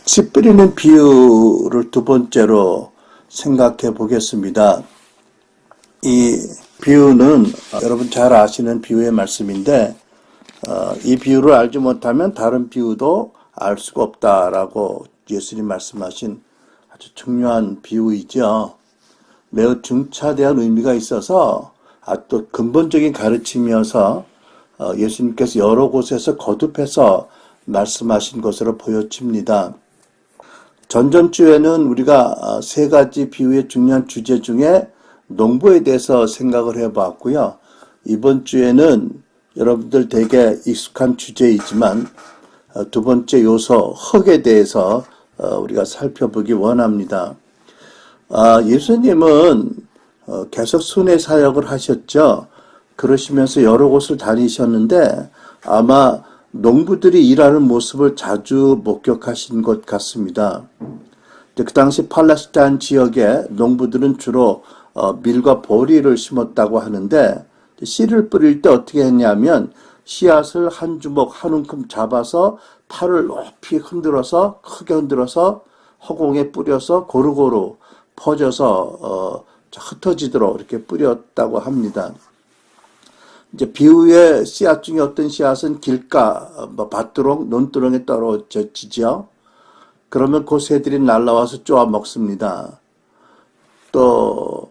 씨 뿌리는 비유를 두 번째로 생각해 보겠습니다. 이 비유는 여러분 잘 아시는 비유의 말씀인데 이 비유를 알지 못하면 다른 비유도 알 수가 없다라고 예수님 말씀하신 아주 중요한 비유이죠. 매우 중차대한 의미가 있어서 또 근본적인 가르침이어서 예수님께서 여러 곳에서 거듭해서 말씀하신 것으로 보여집니다. 전전주에는 우리가 세 가지 비유의 중요한 주제 중에 농부에 대해서 생각을 해봤고요. 이번 주에는 여러분들 되게 익숙한 주제이지만 두 번째 요소 흙에 대해서 우리가 살펴보기 원합니다. 예수님은 계속 순회 사역을 하셨죠. 그러시면서 여러 곳을 다니셨는데 아마 농부들이 일하는 모습을 자주 목격하신 것 같습니다. 그 당시 팔레스타인 지역에 농부들은 주로 밀과 보리를 심었다고 하는데 씨를 뿌릴 때 어떻게 했냐면 씨앗을 한 주먹 한 움큼 잡아서 팔을 높이 흔들어서 크게 흔들어서 허공에 뿌려서 고루고루 퍼져서 흩어지도록 이렇게 뿌렸다고 합니다. 이제 비유의 씨앗 중에 어떤 씨앗은 길가, 밭두렁, 논두렁에 떨어지죠. 그러면 그 새들이 날라와서 쪼아 먹습니다. 또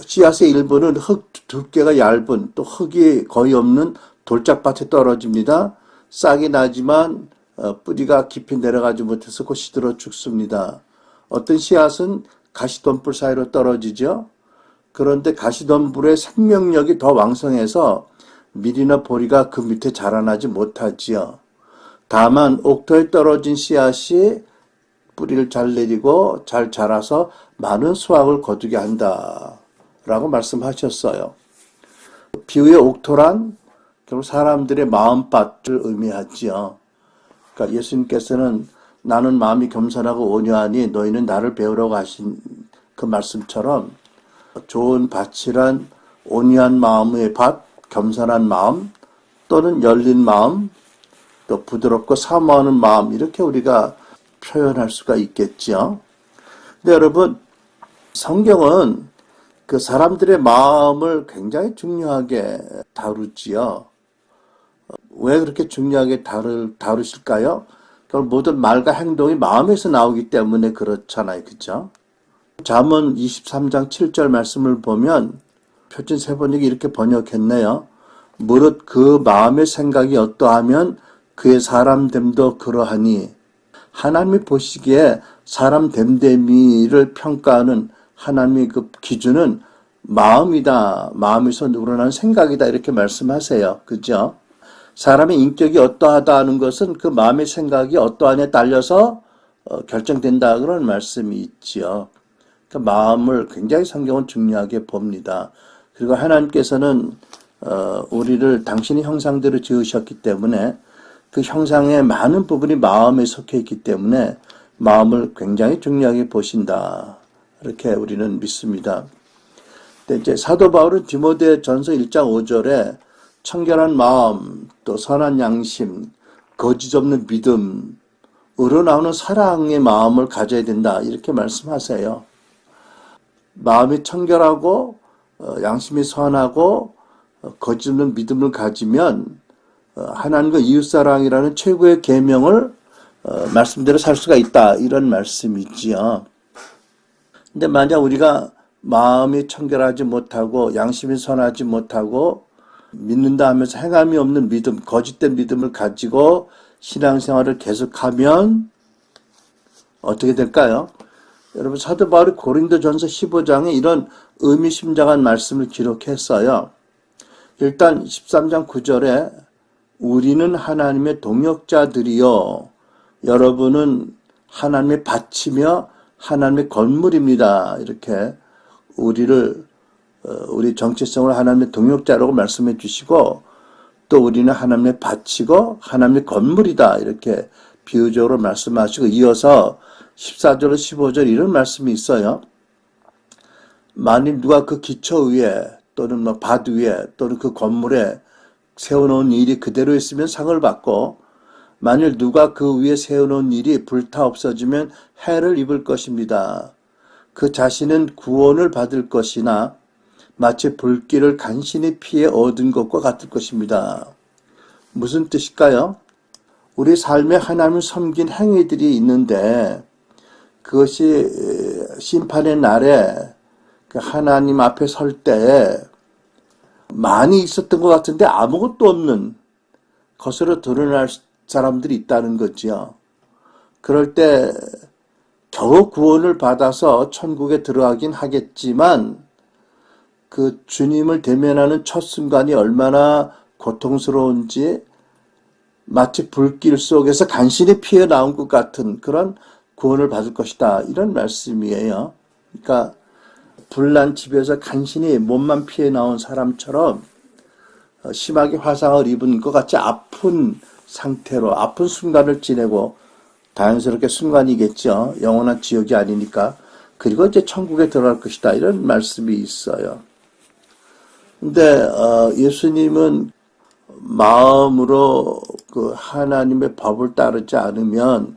씨앗의 일부는 흙 두께가 얇은 또 흙이 거의 없는 돌짝밭에 떨어집니다. 싹이 나지만 뿌리가 깊이 내려가지 못해서 곧 시들어 죽습니다. 어떤 씨앗은 가시덤불 사이로 떨어지죠. 그런데 가시덤불의 생명력이 더 왕성해서 밀이나 보리가 그 밑에 자라나지 못하지요. 다만 옥토에 떨어진 씨앗이 뿌리를 잘 내리고 잘 자라서 많은 수확을 거두게 한다라고 말씀하셨어요. 비유의 옥토란 결국 사람들의 마음밭을 의미하지요. 그러니까 예수님께서는 나는 마음이 겸손하고 온유하니 너희는 나를 배우라고 하신 그 말씀처럼 좋은 밭이란 온유한 마음의 밭, 겸손한 마음, 또는 열린 마음, 또 부드럽고 사모하는 마음 이렇게 우리가 표현할 수가 있겠죠. 근데 여러분 성경은 그 사람들의 마음을 굉장히 중요하게 다루지요. 왜 그렇게 중요하게 다루실까요? 모든 말과 행동이 마음에서 나오기 때문에 그렇잖아요. 그렇죠? 잠언 23장 7절 말씀을 보면 표준 세번역이 이렇게 번역했네요. 무릇 그 마음의 생각이 어떠하면 그의 사람됨도 그러하니 하나님이 보시기에 사람 됨됨이를 평가하는 하나님의 그 기준은 마음이다. 마음에서 우러나는 생각이다. 이렇게 말씀하세요. 그죠? 사람의 인격이 어떠하다는 것은 그 마음의 생각이 어떠하냐에 딸려서 결정된다. 그런 말씀이 있지요. 그 마음을 굉장히 성경은 중요하게 봅니다. 그리고 하나님께서는 우리를 당신의 형상대로 지으셨기 때문에 그 형상의 많은 부분이 마음에 속해 있기 때문에 마음을 굉장히 중요하게 보신다. 이렇게 우리는 믿습니다. 근데 이제 사도 바울은 디모데전서 1장 5절에 청결한 마음, 또 선한 양심, 거짓 없는 믿음, 우러나오는 사랑의 마음을 가져야 된다. 이렇게 말씀하세요. 마음이 청결하고 양심이 선하고 거짓 없는 믿음을 가지면 하나님과 이웃사랑이라는 최고의 계명을 말씀대로 살 수가 있다. 이런 말씀이지요. 근데 만약 우리가 마음이 청결하지 못하고 양심이 선하지 못하고 믿는다 하면서 행함이 없는 믿음, 거짓된 믿음을 가지고 신앙생활을 계속하면 어떻게 될까요? 여러분 사도 바울이 고린도전서 15장에 이런 의미심장한 말씀을 기록했어요. 일단 13장 9절에 우리는 하나님의 동역자들이요 여러분은 하나님의 밭이며 하나님의 건물입니다. 이렇게 우리 정체성을 하나님의 동역자라고 말씀해 주시고 또 우리는 하나님의 밭이고 하나님의 건물이다. 이렇게 비유적으로 말씀하시고 이어서 14절, 15절 이런 말씀이 있어요. 만일 누가 그 기초 위에 또는 밭 위에 또는 그 건물에 세워놓은 일이 그대로 있으면 상을 받고 만일 누가 그 위에 세워놓은 일이 불타 없어지면 해를 입을 것입니다. 그 자신은 구원을 받을 것이나 마치 불길을 간신히 피해 얻은 것과 같을 것입니다. 무슨 뜻일까요? 우리 삶에 하나님을 섬긴 행위들이 있는데 그것이 심판의 날에 하나님 앞에 설 때 많이 있었던 것 같은데 아무것도 없는 것으로 드러날 사람들이 있다는 거죠. 그럴 때 겨우 구원을 받아서 천국에 들어가긴 하겠지만 그 주님을 대면하는 첫 순간이 얼마나 고통스러운지 마치 불길 속에서 간신히 피해 나온 것 같은 그런 구원을 받을 것이다. 이런 말씀이에요. 그러니까 불난 집에서 간신히 몸만 피해 나온 사람처럼 심하게 화상을 입은 것 같이 아픈 상태로 아픈 순간을 지내고 자연스럽게 순간이겠죠. 영원한 지옥이 아니니까. 그리고 이제 천국에 들어갈 것이다. 이런 말씀이 있어요. 근데 예수님은 마음으로 그 하나님의 법을 따르지 않으면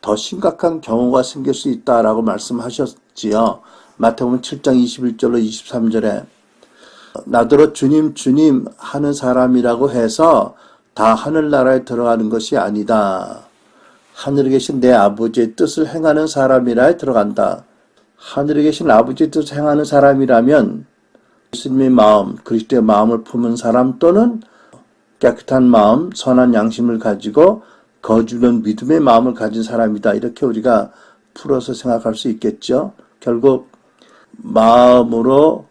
더 심각한 경우가 생길 수 있다라고 말씀하셨지요. 마태복음 7장 21절로 23절에 나더러 주님 주님 하는 사람이라고 해서 다 하늘나라에 들어가는 것이 아니다. 하늘에 계신 내 아버지의 뜻을 행하는 사람이라에 들어간다. 하늘에 계신 아버지의 뜻을 행하는 사람이라면 예수님의 마음, 그리스도의 마음을 품은 사람 또는 깨끗한 마음, 선한 양심을 가지고 거주는 믿음의 마음을 가진 사람이다. 이렇게 우리가 풀어서 생각할 수 있겠죠. 결국 마음으로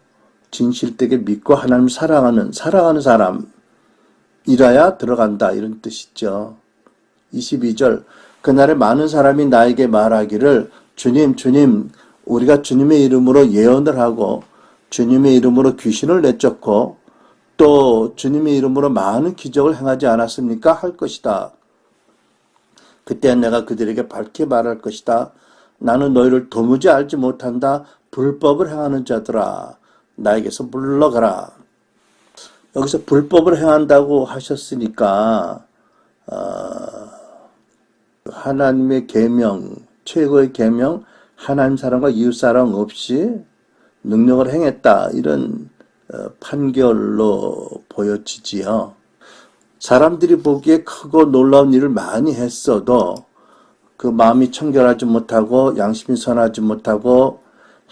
진실되게 믿고 하나님을 사랑하는 사람이라야 들어간다. 이런 뜻이죠. 22절 그날에 많은 사람이 나에게 말하기를 주님 주님 우리가 주님의 이름으로 예언을 하고 주님의 이름으로 귀신을 내쫓고 또 주님의 이름으로 많은 기적을 행하지 않았습니까? 할 것이다. 그때 내가 그들에게 밝게 말할 것이다. 나는 너희를 도무지 알지 못한다. 불법을 행하는 자들아. 나에게서 물러가라. 여기서 불법을 행한다고 하셨으니까 하나님의 계명, 최고의 계명, 하나님 사랑과 이웃 사랑 없이 능력을 행했다. 이런 판결로 보여지지요. 사람들이 보기에 크고 놀라운 일을 많이 했어도 그 마음이 청결하지 못하고 양심이 선하지 못하고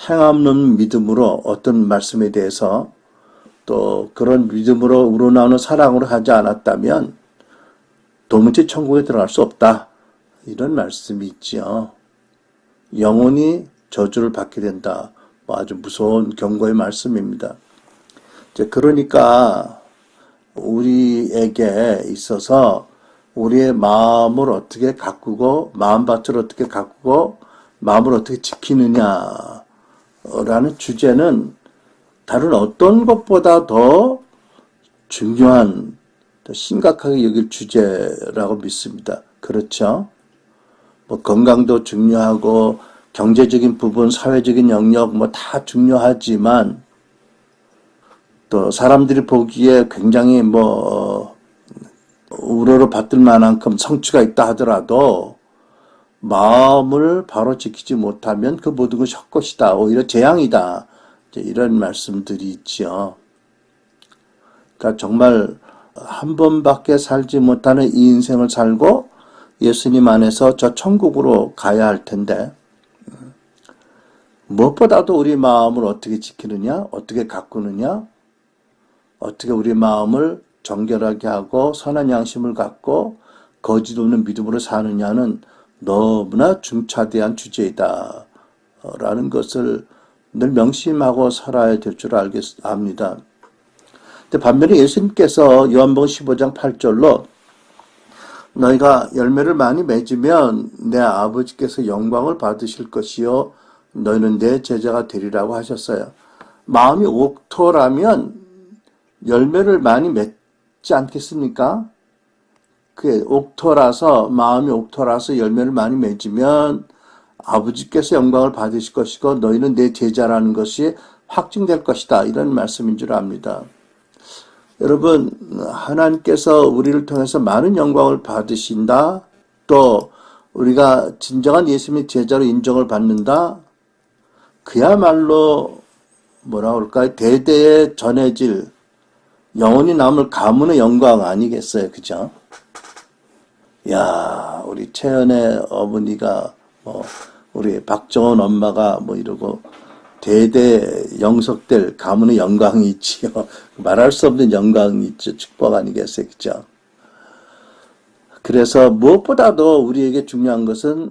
행없는 믿음으로 어떤 말씀에 대해서 또 그런 믿음으로 우러나오는 사랑으로 하지 않았다면 도무지 천국에 들어갈 수 없다. 이런 말씀이 있죠. 영원히 저주를 받게 된다. 아주 무서운 경고의 말씀입니다. 그러니까 우리에게 있어서 우리의 마음을 어떻게 가꾸고 마음밭을 어떻게 가꾸고 마음을 어떻게 지키느냐라는 주제는 다른 어떤 것보다 더 중요한, 더 심각하게 여길 주제라고 믿습니다. 그렇죠? 건강도 중요하고 경제적인 부분, 사회적인 영역 다 중요하지만 또 사람들이 보기에 굉장히 우러러 받을 만한큼 성취가 있다 하더라도 마음을 바로 지키지 못하면 그 모든 것이 헛것이다. 오히려 재앙이다. 이런 말씀들이 있죠. 그러니까 정말 한 번밖에 살지 못하는 이 인생을 살고 예수님 안에서 저 천국으로 가야 할 텐데 무엇보다도 우리 마음을 어떻게 지키느냐, 어떻게 가꾸느냐, 어떻게 우리 마음을 정결하게 하고 선한 양심을 갖고 거짓 없는 믿음으로 사느냐는 너무나 중차대한 주제이다 라는 것을 늘 명심하고 살아야 될 줄 압니다. 근데 반면에 예수님께서 요한복음 15장 8절로 너희가 열매를 많이 맺으면 내 아버지께서 영광을 받으실 것이요 너희는 내 제자가 되리라고 하셨어요. 마음이 옥토라면 열매를 많이 맺지 않겠습니까? 그게 옥토라서, 마음이 옥토라서 열매를 많이 맺으면 아버지께서 영광을 받으실 것이고 너희는 내 제자라는 것이 확증될 것이다. 이런 말씀인 줄 압니다. 여러분, 하나님께서 우리를 통해서 많은 영광을 받으신다. 또 우리가 진정한 예수님의 제자로 인정을 받는다. 그야말로 뭐라 그럴까요? 대대에 전해질 영원히 남을 가문의 영광 아니겠어요, 그죠? 야, 우리 채연의 어머니가 우리 박정원 엄마가 이러고 대대 영속될 가문의 영광이 있지요. 말할 수 없는 영광이 있죠. 축복 아니겠어요, 그죠? 그래서 무엇보다도 우리에게 중요한 것은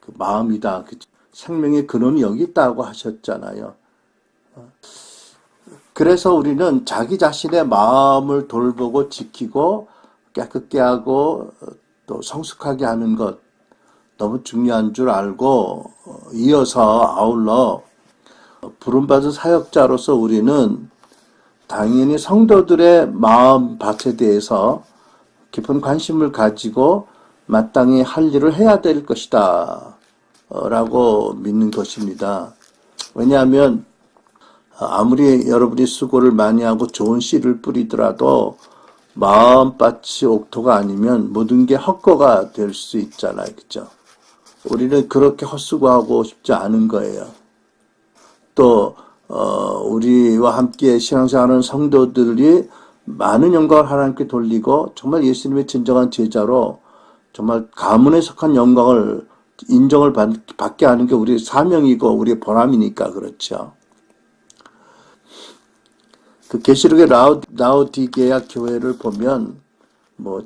그 마음이다. 그죠? 생명의 근원이 여기 있다고 하셨잖아요. 그래서 우리는 자기 자신의 마음을 돌보고 지키고 깨끗게 하고 또 성숙하게 하는 것 너무 중요한 줄 알고 이어서 아울러 부름받은 사역자로서 우리는 당연히 성도들의 마음밭에 대해서 깊은 관심을 가지고 마땅히 할 일을 해야 될 것이다 라고 믿는 것입니다. 왜냐하면 아무리 여러분이 수고를 많이 하고 좋은 씨를 뿌리더라도 마음밭이 옥토가 아니면 모든 게 헛거가 될 수 있잖아요. 그죠? 우리는 그렇게 헛수고하고 싶지 않은 거예요. 또 우리와 함께 신앙생활하는 성도들이 많은 영광을 하나님께 돌리고 정말 예수님의 진정한 제자로 정말 가문에 속한 영광을 인정을 받게 하는 게 우리의 사명이고 우리의 보람이니까 그렇죠. 그 계시록의 라오디게아 교회를 보면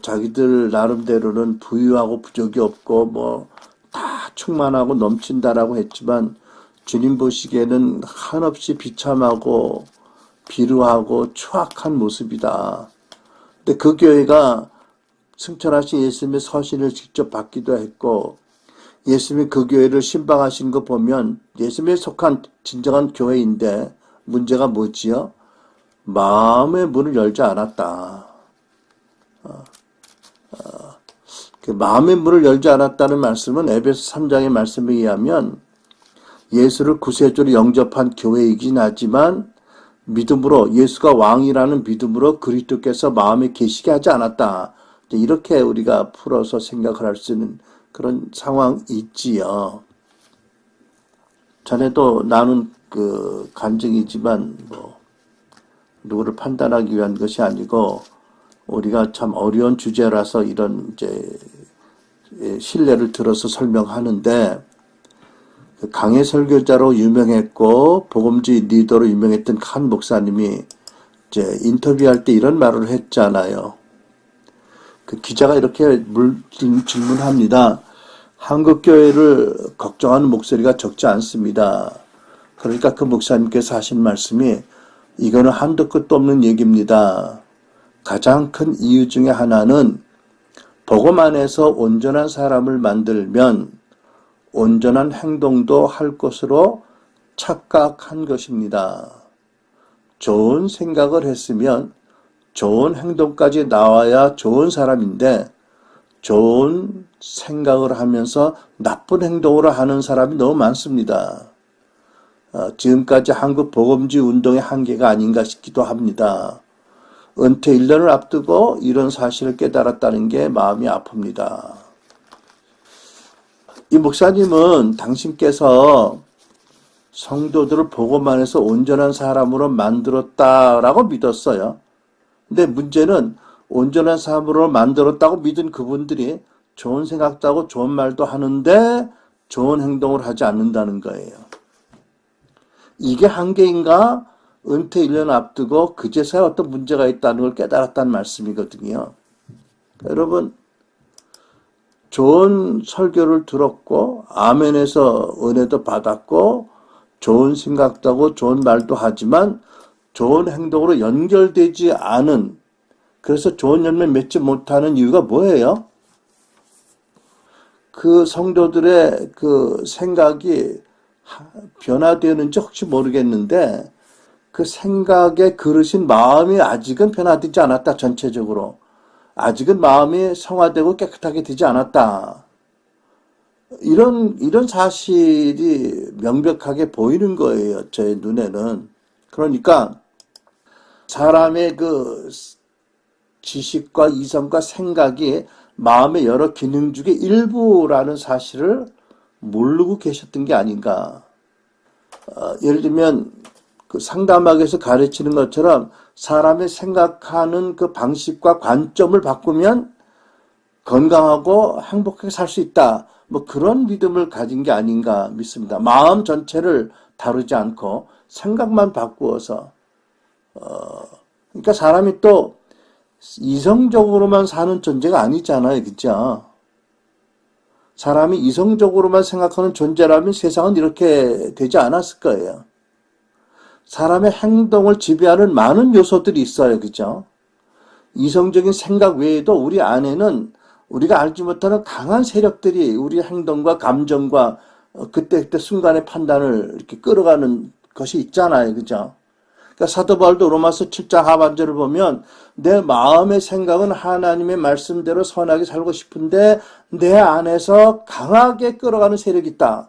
자기들 나름대로는 부유하고 부족이 없고 다 충만하고 넘친다라고 했지만 주님 보시기에는 한없이 비참하고 비루하고 추악한 모습이다. 근데 그 교회가 승천하신 예수님의 서신을 직접 받기도 했고 예수님이 그 교회를 신방하신 거 보면 예수님에 속한 진정한 교회인데 문제가 뭐지요? 마음의 문을 열지 않았다. 그 마음의 문을 열지 않았다는 말씀은 에베소 3장의 말씀에 의하면 예수를 구세주로 영접한 교회이긴 하지만 믿음으로 예수가 왕이라는 믿음으로 그리스도께서 마음에 계시게 하지 않았다. 이렇게 우리가 풀어서 생각을 할 수 있는 그런 상황이 있지요. 전에도 나눈 그 간증이지만 누구를 판단하기 위한 것이 아니고 우리가 참 어려운 주제라서 이런 신뢰를 들어서 설명하는데 강해 설교자로 유명했고 복음주의 리더로 유명했던 칸 목사님이 인터뷰할 때 이런 말을 했잖아요. 그 기자가 이렇게 질문합니다. 한국 교회를 걱정하는 목소리가 적지 않습니다. 그러니까 그 목사님께서 하신 말씀이 이거는 한도 끝도 없는 얘기입니다. 가장 큰 이유 중에 하나는 복음 안에서 온전한 사람을 만들면 온전한 행동도 할 것으로 착각한 것입니다. 좋은 생각을 했으면 좋은 행동까지 나와야 좋은 사람인데 좋은 생각을 하면서 나쁜 행동으로 하는 사람이 너무 많습니다. 지금까지 한국 복음주의 운동의 한계가 아닌가 싶기도 합니다. 은퇴 1년을 앞두고 이런 사실을 깨달았다는 게 마음이 아픕니다. 이 목사님은 당신께서 성도들을 복음 안에서 온전한 사람으로 만들었다라고 믿었어요. 근데 문제는 온전한 사람으로 만들었다고 믿은 그분들이 좋은 생각도 하고 좋은 말도 하는데 좋은 행동을 하지 않는다는 거예요. 이게 한계인가? 은퇴 1년 앞두고 그제서야 어떤 문제가 있다는 걸 깨달았다는 말씀이거든요. 여러분, 좋은 설교를 들었고 아멘에서 은혜도 받았고 좋은 생각도 하고 좋은 말도 하지만 좋은 행동으로 연결되지 않은, 그래서 좋은 열매 맺지 못하는 이유가 뭐예요? 그 성도들의 그 생각이 변화되는지 혹시 모르겠는데 그 생각의 그릇인 마음이 아직은 변화되지 않았다. 전체적으로 아직은 마음이 성화되고 깨끗하게 되지 않았다. 이런 사실이 명백하게 보이는 거예요. 제 눈에는. 그러니까 사람의 그 지식과 이성과 생각이 마음의 여러 기능 중에 일부라는 사실을 모르고 계셨던 게 아닌가. 예를 들면 그 상담학에서 가르치는 것처럼 사람의 생각하는 그 방식과 관점을 바꾸면 건강하고 행복하게 살 수 있다. 뭐 그런 믿음을 가진 게 아닌가 믿습니다. 마음 전체를 다루지 않고 생각만 바꾸어서 그러니까 사람이 또 이성적으로만 사는 존재가 아니잖아요. 그죠? 사람이 이성적으로만 생각하는 존재라면 세상은 이렇게 되지 않았을 거예요. 사람의 행동을 지배하는 많은 요소들이 있어요. 그죠? 이성적인 생각 외에도 우리 안에는 우리가 알지 못하는 강한 세력들이 우리 행동과 감정과 그때 순간의 판단을 이렇게 끌어가는 것이 있잖아요. 그죠? 그러니까 사도 바울도 로마서 7장 하반절을 보면 내 마음의 생각은 하나님의 말씀대로 선하게 살고 싶은데 내 안에서 강하게 끌어가는 세력이 있다.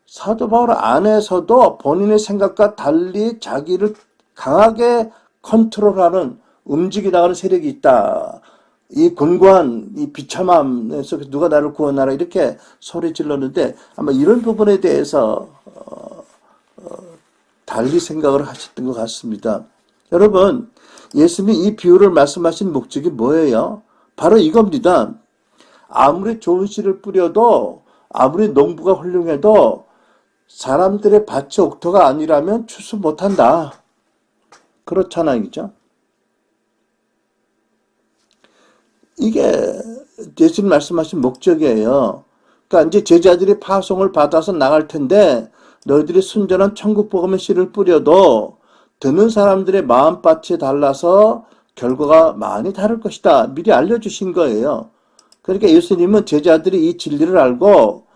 사도 바울 안에서도 본인의 생각과 달리 자기를 강하게 컨트롤하는 움직이 나가는 세력이 있다. 이 곤고한 이 비참함에서 누가 나를 구원하라 이렇게 소리 질렀는데 아마 이런 부분에 대해서 달리 생각을 하셨던 것 같습니다. 여러분, 예수님이 이 비유를 말씀하신 목적이 뭐예요? 바로 이겁니다. 아무리 좋은 씨를 뿌려도 아무리 농부가 훌륭해도 사람들의 밭이 옥토가 아니라면 추수 못한다. 그렇잖아요. 그죠? 이게 예수님 말씀하신 목적이에요. 그러니까 이제 제자들이 파송을 받아서 나갈 텐데 너희들이 순전한 천국 복음의 씨를 뿌려도 듣는 사람들의 마음밭이 달라서 결과가 많이 다를 것이다. 미리 알려주신 거예요. 그러니까 예수님은 제자들이 이 진리를 알고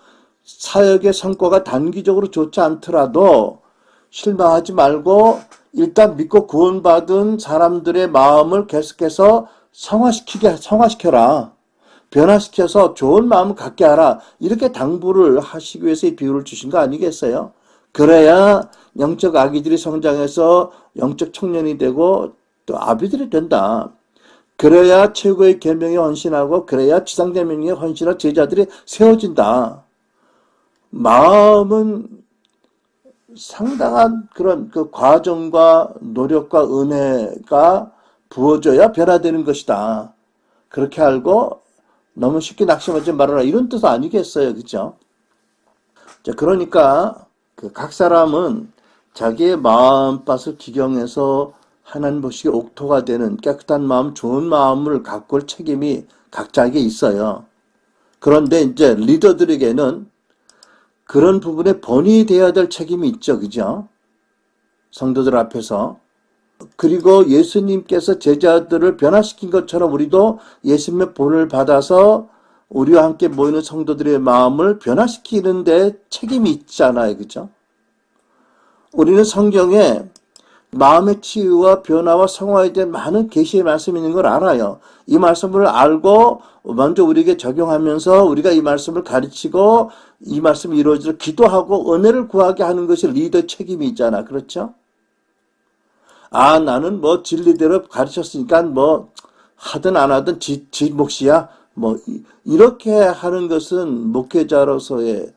사역의 성과가 단기적으로 좋지 않더라도 실망하지 말고 일단 믿고 구원받은 사람들의 마음을 계속해서 성화시켜라. 변화시켜서 좋은 마음을 갖게 하라. 이렇게 당부를 하시기 위해서 이 비유를 주신 거 아니겠어요? 그래야 영적 아기들이 성장해서 영적 청년이 되고 또 아비들이 된다. 그래야 최고의 계명에 헌신하고 그래야 지상계명에 헌신한 제자들이 세워진다. 마음은 상당한 그런 그 과정과 노력과 은혜가 부어져야 변화되는 것이다. 그렇게 알고 너무 쉽게 낙심하지 말아라. 이런 뜻 아니겠어요. 그죠? 자, 그러니까 각 사람은 자기의 마음밭을 기경해서 하나님 보시기에 옥토가 되는 깨끗한 마음, 좋은 마음을 가꿀 책임이 각자에게 있어요. 그런데 이제 리더들에게는 그런 부분에 본이 되어야 될 책임이 있죠. 그죠? 성도들 앞에서. 그리고 예수님께서 제자들을 변화시킨 것처럼 우리도 예수님의 본을 받아서 우리와 함께 모이는 성도들의 마음을 변화시키는 데 책임이 있잖아요. 그죠? 우리는 성경에 마음의 치유와 변화와 성화에 대한 많은 계시의 말씀이 있는 걸 알아요. 이 말씀을 알고 먼저 우리에게 적용하면서 우리가 이 말씀을 가르치고 이 말씀이 이루어지도록 기도하고 은혜를 구하게 하는 것이 리더 책임이 있잖아. 그렇죠? 아, 나는 뭐 진리대로 가르쳤으니까 뭐 하든 안 하든 지 몫이야. 뭐 이렇게 하는 것은 목회자로서의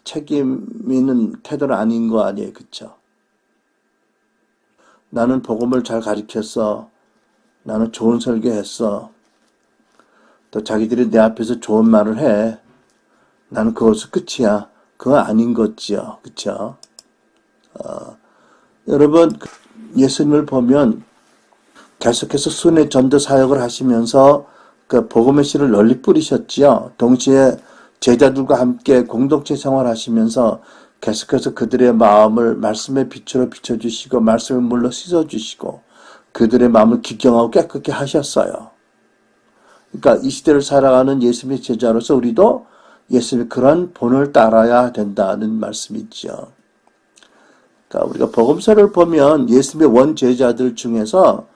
책임 있는 태도는 아닌 거 아니에요. 그렇죠? 나는 복음을 잘 가르쳤어. 나는 좋은 설교했어. 또 자기들이 내 앞에서 좋은 말을 해. 나는 그것이 끝이야. 그거 아닌 거지요. 그렇죠? 여러분 예수님을 보면 계속해서 순회 전도 사역을 하시면서 그 복음의 씨를 널리 뿌리셨지요. 동시에 제자들과 함께 공동체 생활하시면서 계속해서 그들의 마음을 말씀의 빛으로 비춰주시고 말씀의 물로 씻어주시고 그들의 마음을 기경하고 깨끗게 하셨어요. 그러니까 이 시대를 살아가는 예수님의 제자로서 우리도 예수님의 그런 본을 따라야 된다는 말씀이죠. 그러니까 우리가 복음서를 보면 예수님의 원제자들 중에서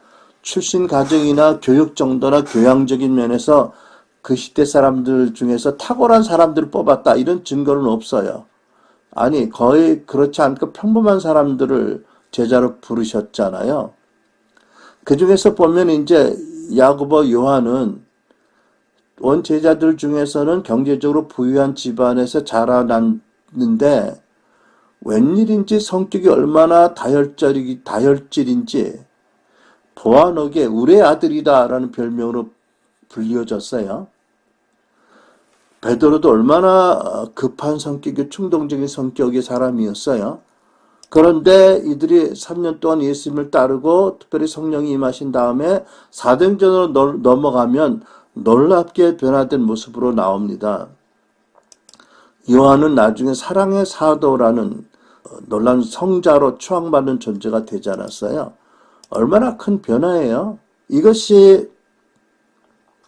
출신 가정이나 교육 정도나 교양적인 면에서 그 시대 사람들 중에서 탁월한 사람들을 뽑았다 이런 증거는 없어요. 아니 거의 그렇지 않고 평범한 사람들을 제자로 부르셨잖아요. 그 중에서 보면 이제 야고보 요한은 제자들 중에서는 경제적으로 부유한 집안에서 자라났는데 웬일인지 성격이 얼마나 다혈질인지 보아너게 우리 아들이다라는 별명으로 불리워졌어요. 베드로도 얼마나 급한 성격이 충동적인 성격의 사람이었어요. 그런데 이들이 3년 동안 예수님을 따르고 특별히 성령이 임하신 다음에 사도행전으로 넘어가면 놀랍게 변화된 모습으로 나옵니다. 요한은 나중에 사랑의 사도라는 놀라운 성자로 추앙받는 존재가 되지 않았어요. 얼마나 큰 변화예요. 이것이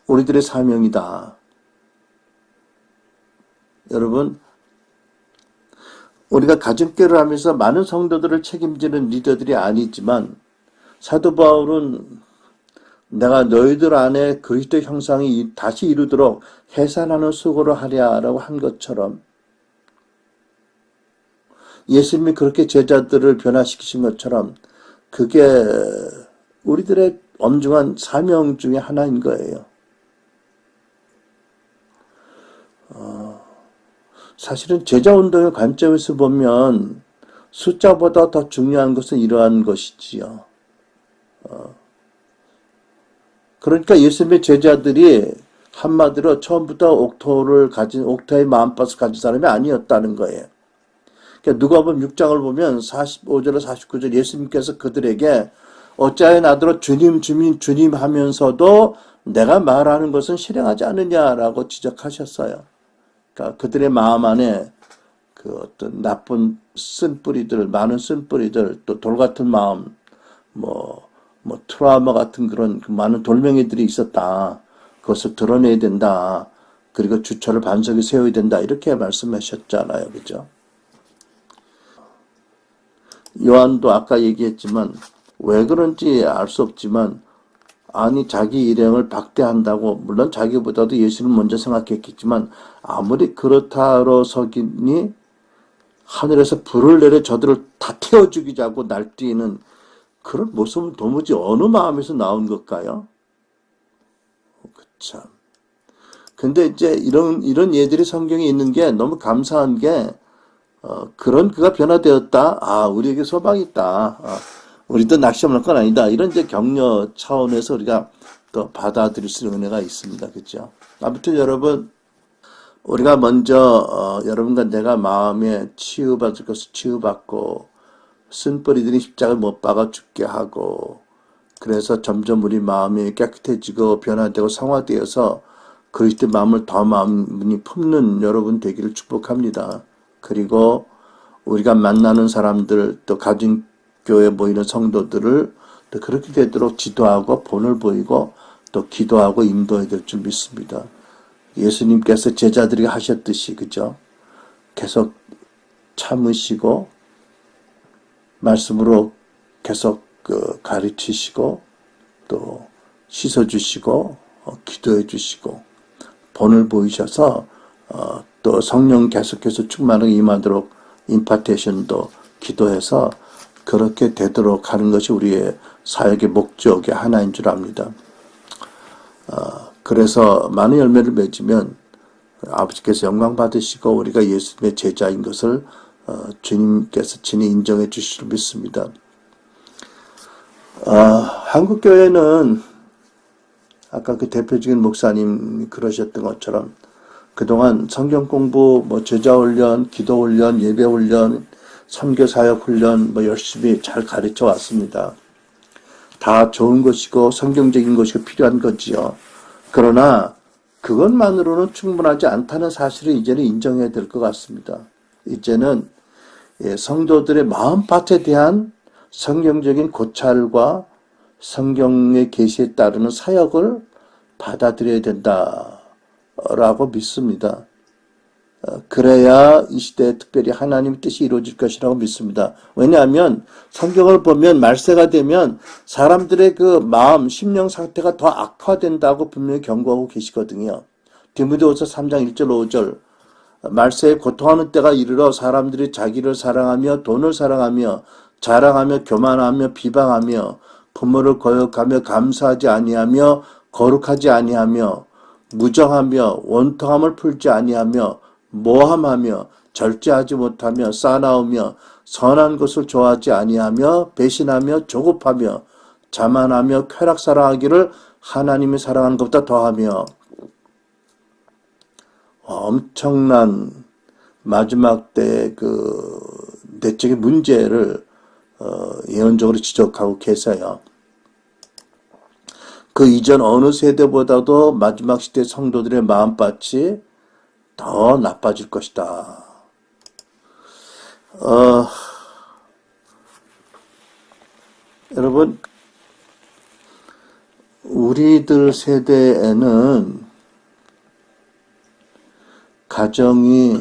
우리들의 사명이다. 여러분, 우리가 가정교회를 하면서 많은 성도들을 책임지는 리더들이 아니지만 사도 바울은 내가 너희들 안에 그리스도 형상이 다시 이루도록 해산하는 수고를 하랴라고 한 것처럼 예수님이 그렇게 제자들을 변화시키신 것처럼 그게 우리들의 엄중한 사명 중에 하나인 거예요. 사실은 제자운동의 관점에서 보면 숫자보다 더 중요한 것은 이러한 것이지요. 그러니까 예수님의 제자들이 한마디로 처음부터 옥토의 마음밭을 가진 사람이 아니었다는 거예요. 그러니까 누가복음 6장을 보면 45절에서 49절 예수님께서 그들에게 어찌하여 나더러 주님 하면서도 내가 말하는 것은 실행하지 않느냐라고 지적하셨어요. 그러니까 그들의 마음 안에 그 어떤 나쁜 쓴뿌리들, 많은 쓴뿌리들, 또 돌 같은 마음, 트라우마 같은 그런 많은 돌멩이들이 있었다. 그것을 드러내야 된다. 그리고 주처를 반석에 세워야 된다. 이렇게 말씀하셨잖아요. 그죠? 요한도 아까 얘기했지만 왜 그런지 알 수 없지만 아니 자기 일행을 박대한다고 물론 자기보다도 예수를 먼저 생각했겠지만 아무리 그렇다로 서기니 하늘에서 불을 내려 저들을 다 태워 죽이자고 날뛰는 그런 모습은 도무지 어느 마음에서 나온 걸까요? 참. 근데 이제 이런 예들이 성경에 있는 게 너무 감사한 게 그런 그가 변화되었다. 아, 우리에게 소망이 있다. 우리도 낙심할 건 아니다. 이런 이제 격려 차원에서 우리가 또 받아들일 수 있는 은혜가 있습니다. 그렇죠? 아무튼 여러분, 우리가 먼저 여러분과 내가 마음에 치유받을 것을 치유받고 쓴뿌리들이 십자가를 못 박아 죽게 하고 그래서 점점 우리 마음이 깨끗해지고 변화되고 성화되어서 그리스도의 마음을 더 마음이 품는 여러분 되기를 축복합니다. 그리고 우리가 만나는 사람들 또 가진 교회에 모이는 성도들을 또 그렇게 되도록 지도하고 본을 보이고 또 기도하고 인도해야 될 줄 믿습니다. 예수님께서 제자들에게 하셨듯이 그죠? 계속 참으시고 말씀으로 계속 가르치시고 또 씻어주시고 기도해 주시고 본을 보이셔서 또 성령 계속해서 충만하게 임하도록 임파테이션도 기도해서 그렇게 되도록 하는 것이 우리의 사역의 목적의 하나인 줄 압니다. 그래서 많은 열매를 맺으면 아버지께서 영광 받으시고 우리가 예수님의 제자인 것을 주님께서 친히 인정해 주실 줄 믿습니다. 한국교회는 아까 그 대표적인 목사님이 그러셨던 것처럼 그동안 성경 공부, 제자훈련, 기도훈련, 예배훈련, 선교사역훈련 열심히 잘 가르쳐 왔습니다. 다 좋은 것이고 성경적인 것이 필요한 거지요. 그러나 그것만으로는 충분하지 않다는 사실을 이제는 인정해야 될 것 같습니다. 이제는 성도들의 마음밭에 대한 성경적인 고찰과 성경의 계시에 따르는 사역을 받아들여야 된다라고 믿습니다. 그래야 이 시대에 특별히 하나님의 뜻이 이루어질 것이라고 믿습니다. 왜냐하면 성경을 보면 말세가 되면 사람들의 그 마음, 심령 상태가 더 악화된다고 분명히 경고하고 계시거든요. 디모데후서 3장 1절 5절 말세에 고통하는 때가 이르러 사람들이 자기를 사랑하며 돈을 사랑하며 자랑하며 교만하며 비방하며 부모를 거역하며 감사하지 아니하며 거룩하지 아니하며 무정하며 원통함을 풀지 아니하며 모함하며 절제하지 못하며 싸나우며 선한 것을 좋아하지 아니하며 배신하며 조급하며 자만하며 쾌락 사랑하기를 하나님이 사랑하는 것보다 더하며. 엄청난 마지막 때의 그 내적인 문제를 예언적으로 지적하고 계세요. 그 이전 어느 세대보다도 마지막 시대 성도들의 마음밭이 더 나빠질 것이다. 여러분, 우리들 세대에는 가정이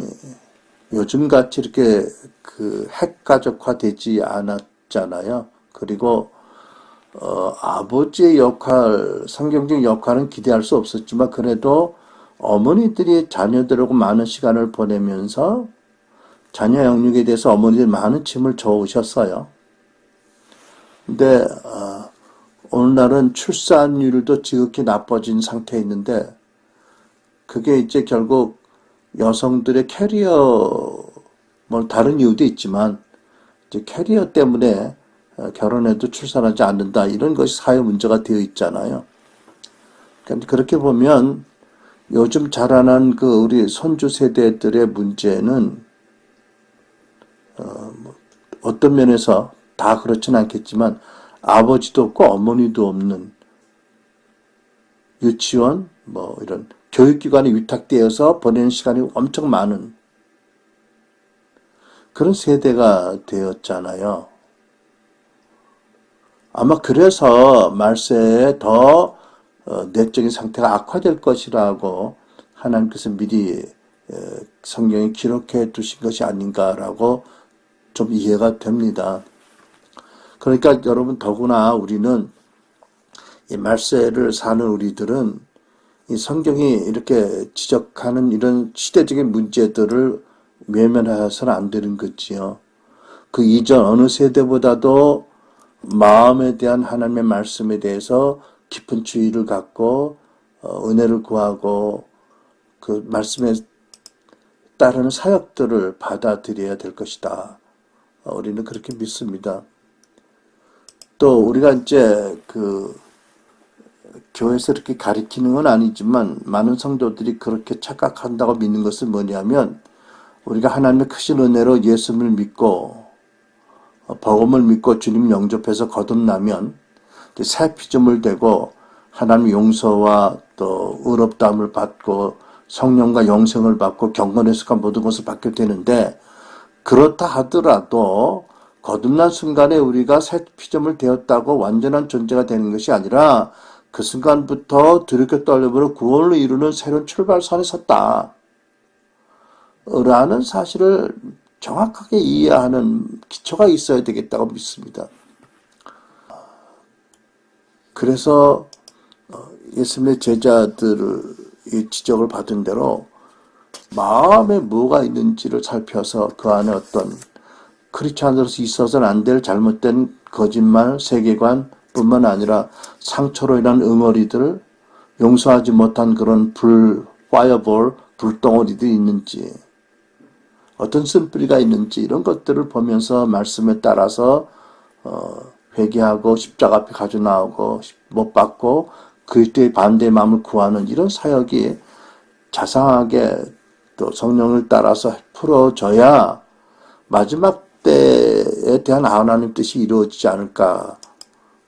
요즘같이 이렇게 그 핵가족화되지 않았잖아요. 그리고 아버지의 역할, 성경적 역할은 기대할 수 없었지만 그래도 어머니들이 자녀들하고 많은 시간을 보내면서 자녀 양육에 대해서 어머니들이 많은 짐을 져오셨어요. 근데 오늘날은 출산율도 지극히 나빠진 상태에 있는데 그게 이제 결국 여성들의 캐리어, 뭐 다른 이유도 있지만 이제 캐리어 때문에 결혼해도 출산하지 않는다 이런 것이 사회 문제가 되어 있잖아요. 그렇게 보면 요즘 자라난 그 우리 손주 세대들의 문제는 어떤 면에서 다 그렇진 않겠지만 아버지도 없고 어머니도 없는 유치원 뭐 이런 교육기관에 위탁되어서 보내는 시간이 엄청 많은 그런 세대가 되었잖아요. 아마 그래서 말세에 더 내적인 상태가 악화될 것이라고 하나님께서 미리 성경에 기록해 두신 것이 아닌가라고 좀 이해가 됩니다. 그러니까 여러분 더구나 우리는 이 말세를 사는 우리들은 이 성경이 이렇게 지적하는 이런 시대적인 문제들을 외면해서는 안 되는 거지요. 그 이전 어느 세대보다도 마음에 대한 하나님의 말씀에 대해서 깊은 주의를 갖고 은혜를 구하고 그 말씀에 따르는 사역들을 받아들여야 될 것이다. 우리는 그렇게 믿습니다. 또 우리가 이제 그 교회에서 이렇게 가리키는 건 아니지만 많은 성도들이 그렇게 착각한다고 믿는 것은 뭐냐면 우리가 하나님의 크신 은혜로 예수님을 믿고 복음을 믿고 주님 영접해서 거듭나면 새 피조물 되고 하나님의 용서와 또 의롭다함을 받고 성령과 영생을 받고 경건에 속한 모든 것을 받게 되는데 그렇다 하더라도 거듭난 순간에 우리가 새 피조물 되었다고 완전한 존재가 되는 것이 아니라 그 순간부터 들이켜 떨려버려 구원을 이루는 새로운 출발선에 섰다. 라는 사실을 정확하게 이해하는 기초가 있어야 되겠다고 믿습니다. 그래서 예수님의 제자들이 지적을 받은 대로 마음에 뭐가 있는지를 살펴서 그 안에 어떤 크리스찬으로서 있어서는 안 될 잘못된 거짓말, 세계관 뿐만 아니라 상처로 인한 응어리들, 용서하지 못한 그런 파이어볼, 불덩어리들이 있는지 어떤 쓴뿌리가 있는지 이런 것들을 보면서 말씀에 따라서 회개하고 십자가 앞에 가져 나오고 못 받고 그리스도의 반대의 마음을 구하는 이런 사역이 자상하게 또 성령을 따라서 풀어져야 마지막 때에 대한 하나님 뜻이 이루어지지 않을까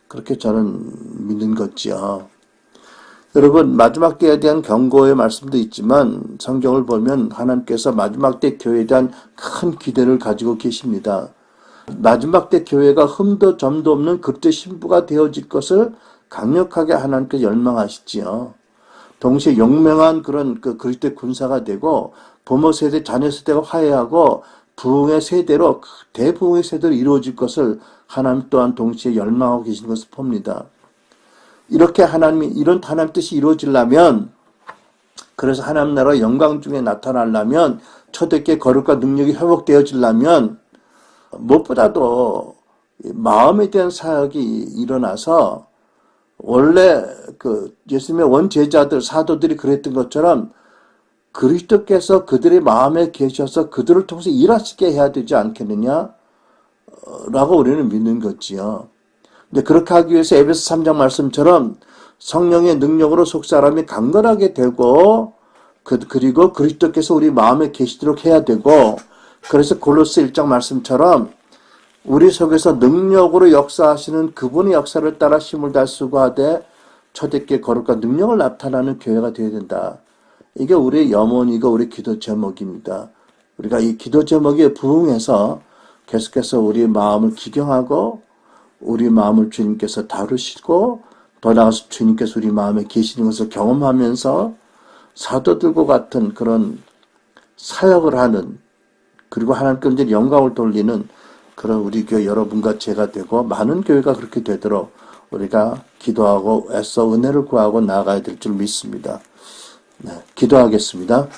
그렇게 저는 믿는 거지요. 여러분 마지막 때에 대한 경고의 말씀도 있지만 성경을 보면 하나님께서 마지막 때 교회에 대한 큰 기대를 가지고 계십니다. 마지막 때 교회가 흠도 점도 없는 그리스도의 신부가 되어질 것을 강력하게 하나님께서 열망하시지요. 동시에 용맹한 그런 그 그리스도의 군사가 되고 부모 세대, 자녀 세대가 화해하고 부흥의 세대로 대부흥의 세대로 이루어질 것을 하나님 또한 동시에 열망하고 계신 것을 봅니다. 이렇게 이런 하나님 뜻이 이루어지려면 그래서 하나님 나라 영광 중에 나타나려면 초대교회 거룩과 능력이 회복되어지려면 무엇보다도 마음에 대한 사역이 일어나서 원래 그 예수님의 원제자들, 사도들이 그랬던 것처럼 그리스도께서 그들의 마음에 계셔서 그들을 통해서 일하시게 해야 되지 않겠느냐? 라고 우리는 믿는 거지요. 근데 그렇게 하기 위해서 에베소 3장 말씀처럼 성령의 능력으로 속사람이 강건하게 되고 그리고 그리스도께서 우리 마음에 계시도록 해야 되고, 그래서 골로새 1장 말씀처럼 우리 속에서 능력으로 역사하시는 그분의 역사를 따라 힘을 다 수고하되 초대교회 거룩과 능력을 나타나는 교회가 되어야 된다. 이게 우리의 염원이고 우리 기도 제목입니다. 우리가 이 기도 제목에 부응해서 계속해서 우리 마음을 기경하고 우리 마음을 주님께서 다루시고 더 나아가서 주님께서 우리 마음에 계시는 것을 경험하면서 사도들과 같은 그런 사역을 하는, 그리고 하나님께 영광을 돌리는 그런 우리 교회 여러분과 제가 되고 많은 교회가 그렇게 되도록 우리가 기도하고 애써 은혜를 구하고 나아가야 될 줄 믿습니다. 네, 기도하겠습니다.